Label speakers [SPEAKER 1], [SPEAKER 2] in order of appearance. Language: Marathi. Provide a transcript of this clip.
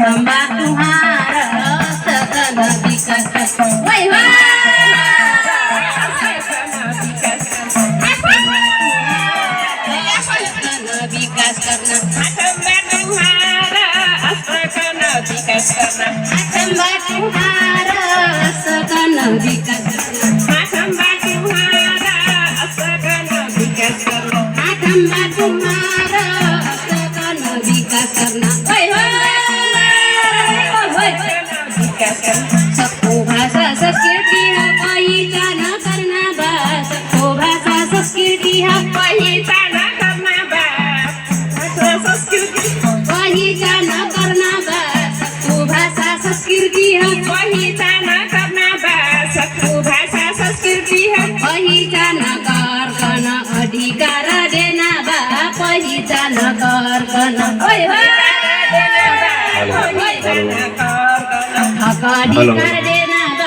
[SPEAKER 1] खंबा तुहार सकल विकास वै वा विकास करना खंबा तुहार सकल विकास करना खंबा तुहार सकल विकास करना खंबा तुहार सकल विकास करना खंबा तुहार सकल विकास करना सबको भाषा संस्कृति है पहिचान करना बा सबको भाषा संस्कृति है पहिचान करना बा पहिचान करना बा सबको भाषा संस्कृति है पहिचान करना बा सबको भाषा संस्कृति है पहिचान गर्न अधिकार देना बा पहिचान गर्न हक अधिकार